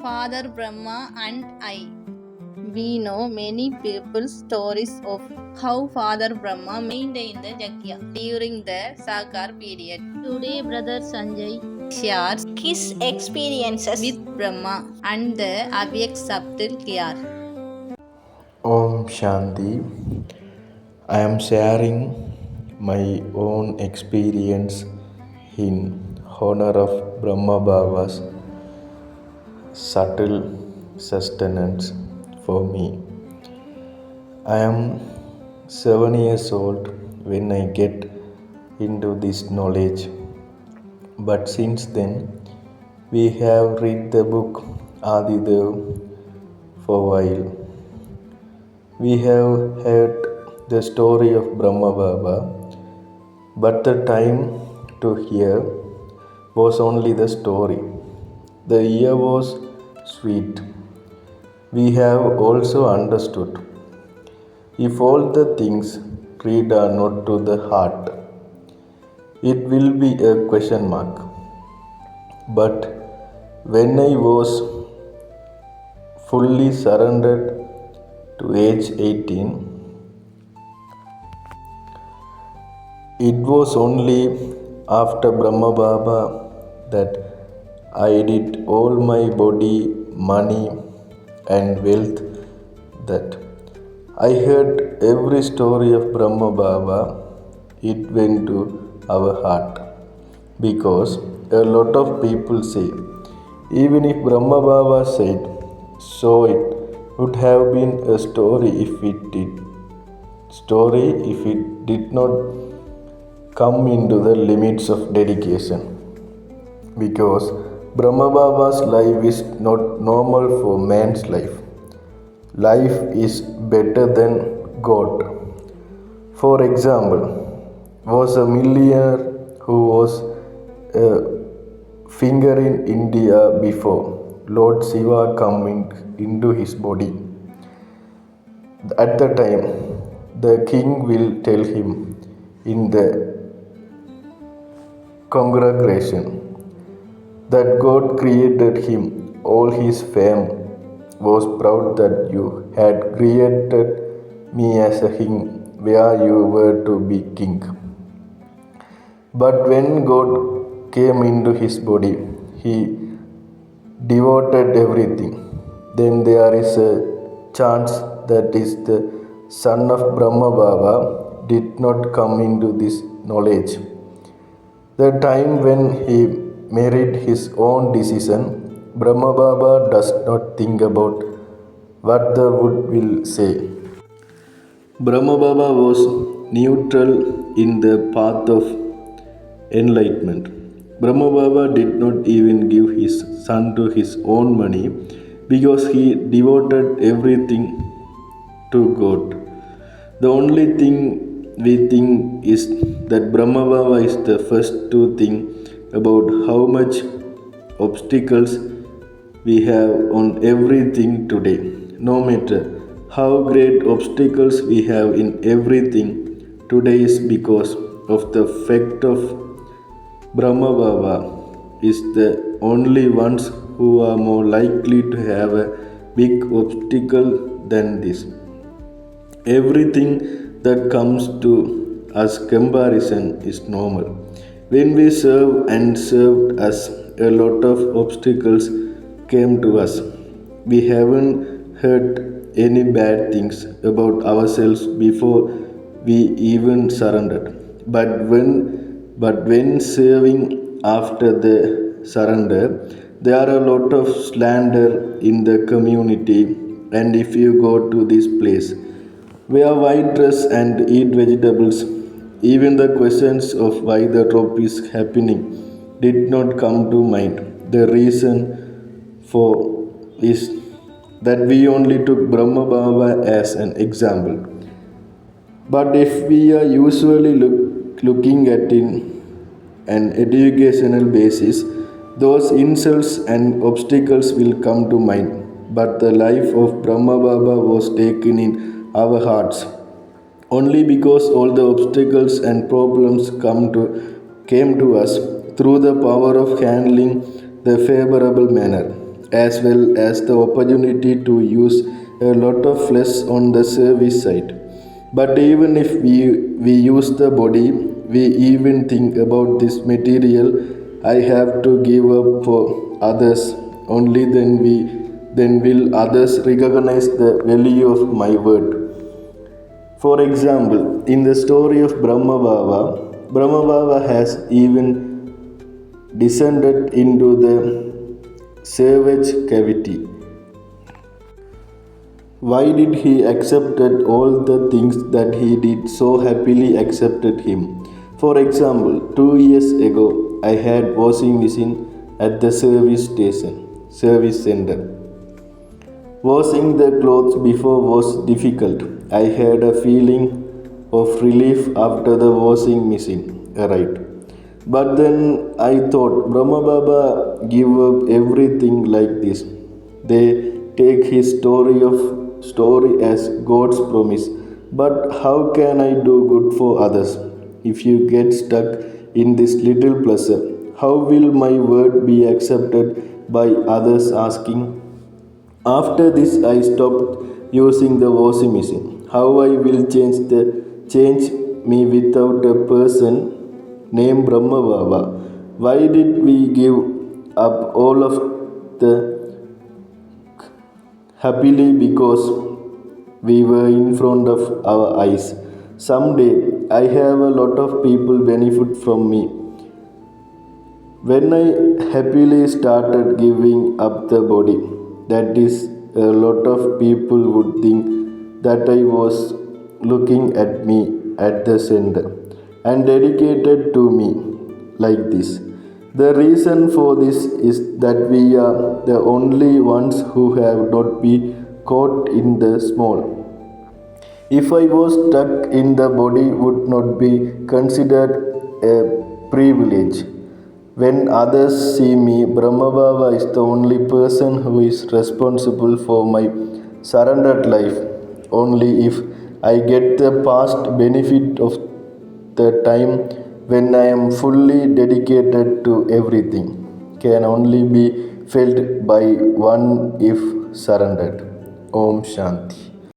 Father Brahma and I. We know many people's stories of how Father Brahma maintained the Jakya during the Sakar period. Today, Brother Sanjay shares his experiences with Brahma and the Avyak subtle care. Om Shanti. I am sharing my own experience in honor of Brahma Baba's subtle sustenance for me. I am 7 years old when I get into this knowledge, but since then we have read the book Adidev for a while. We have heard the story of Brahma Baba, but the time to hear was only the story. The ear was sweet. We have also understood. If all the things read are not to the heart, it will be a question mark. But when I was fully surrendered to age 18, it was only after Brahma Baba that I did all my body, money, and wealth that I heard every story of Brahma Baba. It went to our heart because a lot of people say, even if Brahma Baba said so, it would have been a story if it did not come into the limits of dedication, because Brahma Baba's life is not normal for man's life. Life is better than God. For example, was a millionaire who was a finger in India before Lord Shiva coming into his body. At the time, the king will tell him in the congregation that God created him. All his fame was proud that you had created me as a king where you were to be king. But when God came into his body, he devoted everything. Then there is a chance that is the son of Brahma Baba did not come into this knowledge. The time when he made his own decision, Brahma Baba does not think about what the wood will say. Brahma Baba was neutral in the path of enlightenment. Brahma Baba did not even give his son to his own money because he devoted everything to God. The only thing we think is that Brahma Baba is the first to think about how much obstacles we have on everything today. No matter how great obstacles we have in everything today is because of the fact of Brahma Baba is the only ones who are more likely to have a big obstacle than this. Everything that comes to us comparison is normal. When we serve and served us, a lot of obstacles came to us. We haven't heard any bad things about ourselves before we even surrendered. But when serving after the surrender, there are a lot of slander in the community. And if you go to this place, wear white dress and eat vegetables, even the questions of why the drop is happening did not come to mind. The reason for is that we only took Brahma Baba as an example. But if we are usually looking at in an educational basis, those insults and obstacles will come to mind. But the life of Brahma Baba was taken in our hearts only because all the obstacles and problems came to us through the power of handling the favorable manner. as well as the opportunity to use a lot of flesh on the service side. But even if we use the body, we even think about this material I have to give up for others. Only then will others recognize the value of my word. For example, in the story of Brahma Baba has even descended into the savage cavity. Why did he accepted all the things that he did so happily accepted him? For example, 2 years ago I had washing machine at the service center. Washing the clothes before was difficult. I had a feeling of relief after the washing machine arrived. But then I thought Brahma Baba give up everything like this. They take his story as God's promise. But how can I do good for others if you get stuck in this little pleasure? How will my word be accepted by others asking? After this, I stopped using the washing machine. How I will change me without a person named Brahma Baba? Why did we give up all of the happily because we were in front of our eyes? Someday I have a lot of people benefit from me. When I happily started giving up the body, that is, a lot of people would think that I was looking at me at the center and dedicated to me like this. The reason for this is that we are the only ones who have not been caught in the small. If I was stuck in the body would not be considered a privilege. When others see me, Brahma Baba is the only person who is responsible for my surrendered life. Only if I get the past benefit of the time when I am fully dedicated to everything can only be felt by one if surrendered. Om Shanti.